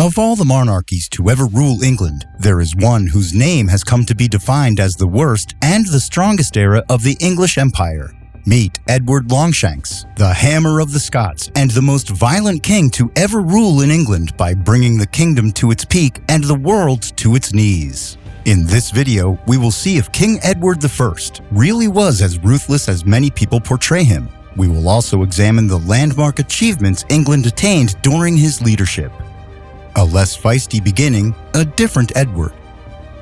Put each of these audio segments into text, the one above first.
Of all the monarchies to ever rule England, there is one whose name has come to be defined as the worst and the strongest era of the English Empire. Meet Edward Longshanks, the Hammer of the Scots and the most violent king to ever rule in England by bringing the kingdom to its peak and the world to its knees. In this video, we will see if King Edward I really was as ruthless as many people portray him. We will also examine the landmark achievements England attained during his leadership. A less feisty beginning, a different Edward.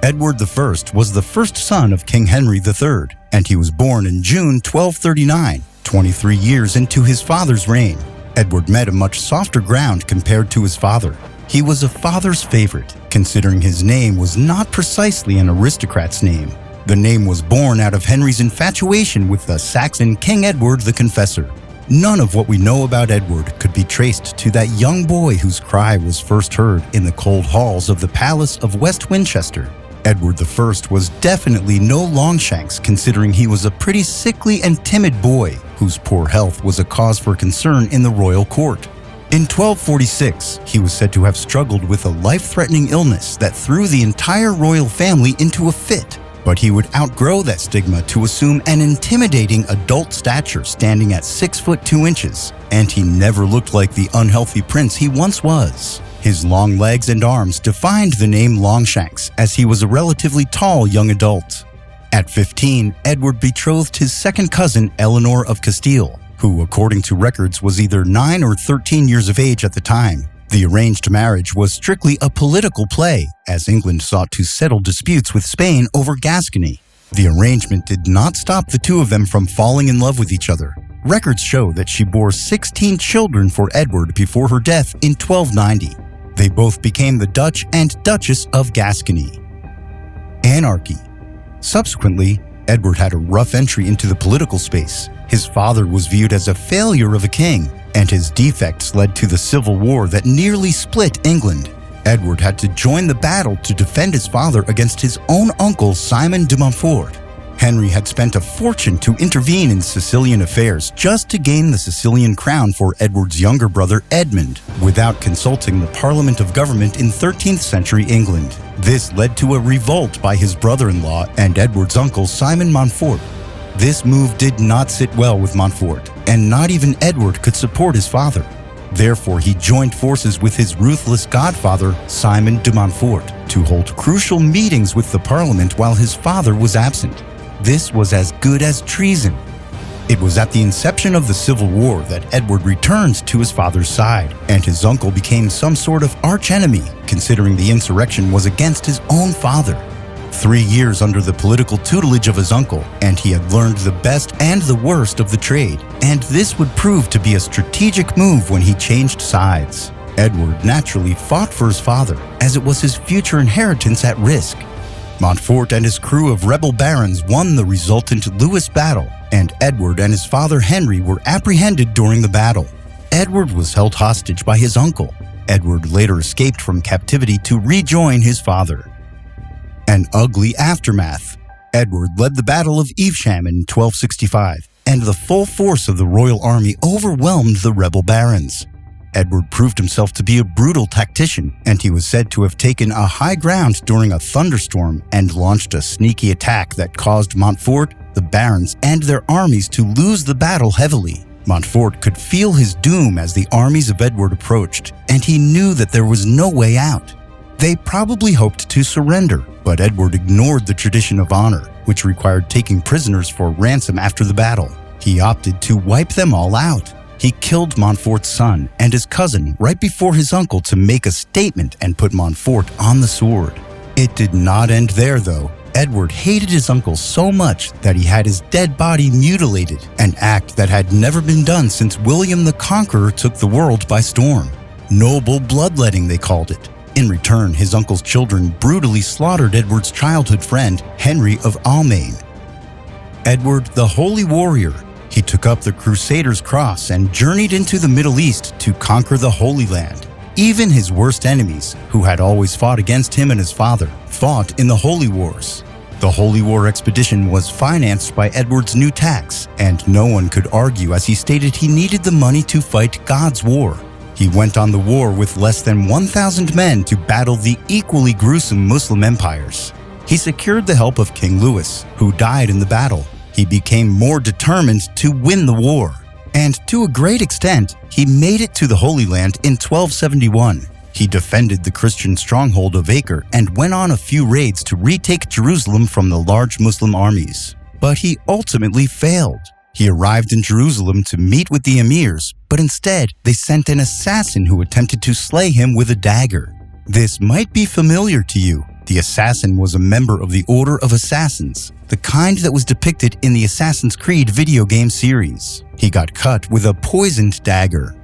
Edward I was the first son of King Henry III, and he was born in June 1239, 23 years into his father's reign. Edward met a much softer ground compared to his father. He was a father's favorite, considering his name was not precisely an aristocrat's name. The name was born out of Henry's infatuation with the Saxon King Edward the Confessor. None of what we know about Edward could be traced to that young boy whose cry was first heard in the cold halls of the Palace of West Winchester. Edward I was definitely no Longshanks, considering he was a pretty sickly and timid boy whose poor health was a cause for concern in the royal court. In 1246, he was said to have struggled with a life-threatening illness that threw the entire royal family into a fit. But he would outgrow that stigma to assume an intimidating adult stature standing at 6 foot 2 inches, and he never looked like the unhealthy prince he once was. His long legs and arms defined the name Longshanks, as he was a relatively tall young adult. At 15, Edward betrothed his second cousin Eleanor of Castile, who according to records was either 9 or 13 years of age at the time. The arranged marriage was strictly a political play, as England sought to settle disputes with Spain over Gascony. The arrangement did not stop the two of them from falling in love with each other. Records show that she bore 16 children for Edward before her death in 1290. They both became the Dutch and Duchess of Gascony. Anarchy. Subsequently, Edward had a rough entry into the political space. His father was viewed as a failure of a king, and his defects led to the civil war that nearly split England. Edward had to join the battle to defend his father against his own uncle Simon de Montfort. Henry had spent a fortune to intervene in Sicilian affairs just to gain the Sicilian crown for Edward's younger brother Edmund, without consulting the Parliament of Government in 13th century England. This led to a revolt by his brother-in-law and Edward's uncle Simon Montfort. This move did not sit well with Montfort, and not even Edward could support his father. Therefore, he joined forces with his ruthless godfather, Simon de Montfort, to hold crucial meetings with the Parliament while his father was absent. This was as good as treason. It was at the inception of the Civil War that Edward returned to his father's side, and his uncle became some sort of archenemy, considering the insurrection was against his own father. 3 years under the political tutelage of his uncle, and he had learned the best and the worst of the trade, and this would prove to be a strategic move when he changed sides. Edward naturally fought for his father, as it was his future inheritance at risk. Montfort and his crew of rebel barons won the resultant Lewes battle, and Edward and his father Henry were apprehended during the battle. Edward was held hostage by his uncle. Edward later escaped from captivity to rejoin his father. An ugly aftermath. Edward led the Battle of Evesham in 1265, and the full force of the royal army overwhelmed the rebel barons. Edward proved himself to be a brutal tactician, and he was said to have taken a high ground during a thunderstorm and launched a sneaky attack that caused Montfort, the barons, and their armies to lose the battle heavily. Montfort could feel his doom as the armies of Edward approached, and he knew that there was no way out. They probably hoped to surrender, but Edward ignored the tradition of honor, which required taking prisoners for ransom after the battle. He opted to wipe them all out. He killed Montfort's son and his cousin right before his uncle to make a statement and put Montfort on the sword. It did not end there, though. Edward hated his uncle so much that he had his dead body mutilated, an act that had never been done since William the Conqueror took the world by storm. Noble bloodletting, they called it. In return, his uncle's children brutally slaughtered Edward's childhood friend, Henry of Almaine. Edward, the Holy Warrior. He took up the Crusaders' cross and journeyed into the Middle East to conquer the Holy Land. Even his worst enemies, who had always fought against him and his father, fought in the Holy Wars. The Holy War expedition was financed by Edward's new tax, and no one could argue as he stated he needed the money to fight God's war. He went on the war with less than 1,000 men to battle the equally gruesome Muslim empires. He secured the help of King Louis, who died in the battle. He became more determined to win the war. And to a great extent, he made it to the Holy Land in 1271. He defended the Christian stronghold of Acre and went on a few raids to retake Jerusalem from the large Muslim armies. But he ultimately failed. He arrived in Jerusalem to meet with the emirs, but instead they sent an assassin who attempted to slay him with a dagger. This might be familiar to you. The assassin was a member of the Order of Assassins, the kind that was depicted in the Assassin's Creed video game series. He got cut with a poisoned dagger.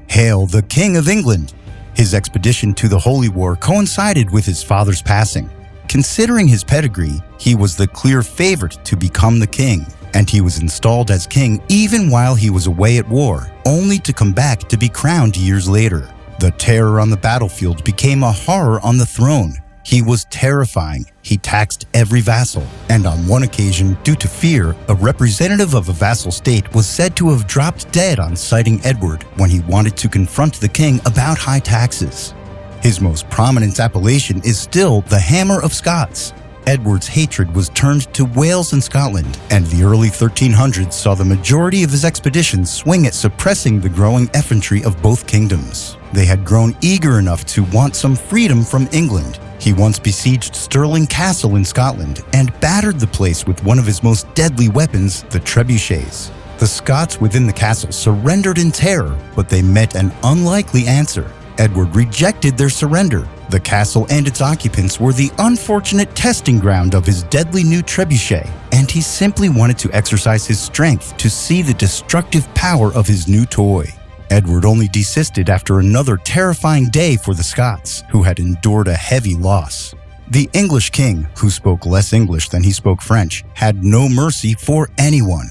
Hail the King of England! His expedition to the Holy War coincided with his father's passing. Considering his pedigree, he was the clear favorite to become the king, and he was installed as king even while he was away at war, only to come back to be crowned years later. The terror on the battlefield became a horror on the throne. He was terrifying. He taxed every vassal, and on one occasion, due to fear, a representative of a vassal state was said to have dropped dead on sighting Edward when he wanted to confront the king about high taxes. His most prominent appellation is still the Hammer of Scots. Edward's hatred was turned to Wales and Scotland, and the early 1300s saw the majority of his expeditions swing at suppressing the growing effrontery of both kingdoms. They had grown eager enough to want some freedom from England. He once besieged Stirling Castle in Scotland and battered the place with one of his most deadly weapons, the trebuchets. The Scots within the castle surrendered in terror, but they met an unlikely answer. Edward rejected their surrender. The castle and its occupants were the unfortunate testing ground of his deadly new trebuchet, and he simply wanted to exercise his strength to see the destructive power of his new toy. Edward only desisted after another terrifying day for the Scots, who had endured a heavy loss. The English king, who spoke less English than he spoke French, had no mercy for anyone.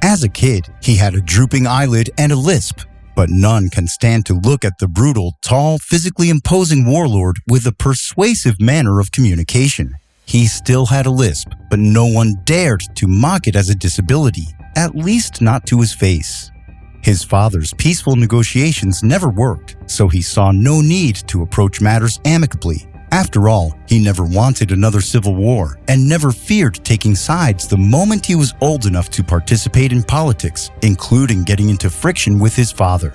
As a kid, he had a drooping eyelid and a lisp, but none can stand to look at the brutal, tall, physically imposing warlord with a persuasive manner of communication. He still had a lisp, but no one dared to mock it as a disability, at least not to his face. His father's peaceful negotiations never worked, so he saw no need to approach matters amicably. After all, he never wanted another civil war and never feared taking sides the moment he was old enough to participate in politics, including getting into friction with his father.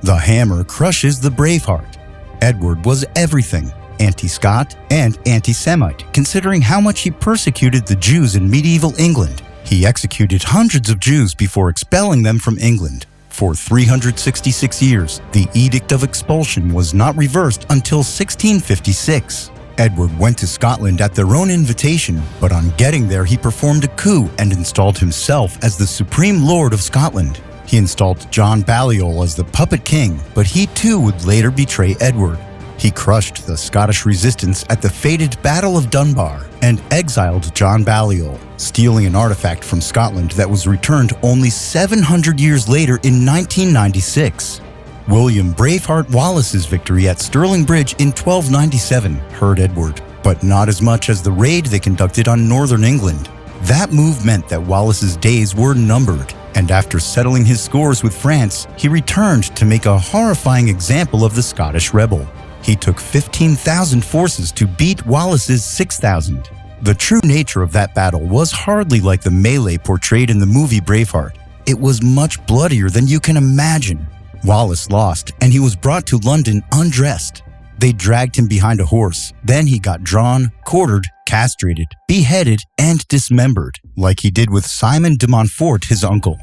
The hammer crushes the Braveheart. Edward was everything, anti-Scot and anti-Semite, considering how much he persecuted the Jews in medieval England. He executed hundreds of Jews before expelling them from England. For 366 years, the Edict of Expulsion was not reversed until 1656. Edward went to Scotland at their own invitation, but on getting there he performed a coup and installed himself as the Supreme Lord of Scotland. He installed John Balliol as the puppet king, but he too would later betray Edward. He crushed the Scottish resistance at the fated Battle of Dunbar and exiled John Balliol, stealing an artifact from Scotland that was returned only 700 years later in 1996. William Braveheart Wallace's victory at Stirling Bridge in 1297 hurt Edward, but not as much as the raid they conducted on northern England. That move meant that Wallace's days were numbered, and after settling his scores with France, he returned to make a horrifying example of the Scottish rebel. He took 15,000 forces to beat Wallace's 6,000. The true nature of that battle was hardly like the melee portrayed in the movie Braveheart. It was much bloodier than you can imagine. Wallace lost, and he was brought to London undressed. They dragged him behind a horse. Then he got drawn, quartered, castrated, beheaded, and dismembered, like he did with Simon de Montfort, his uncle.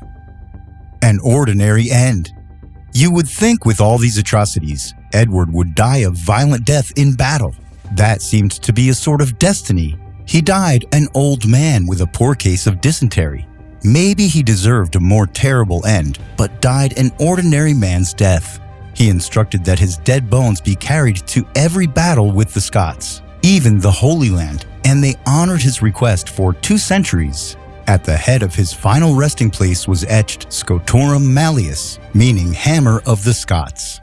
An ordinary end. You would think with all these atrocities, Edward would die a violent death in battle. That seemed to be a sort of destiny. He died an old man with a poor case of dysentery. Maybe he deserved a more terrible end, but died an ordinary man's death. He instructed that his dead bones be carried to every battle with the Scots, even the Holy Land, and they honored his request for 2 centuries. At the head of his final resting place was etched Scotorum Malleus, meaning Hammer of the Scots.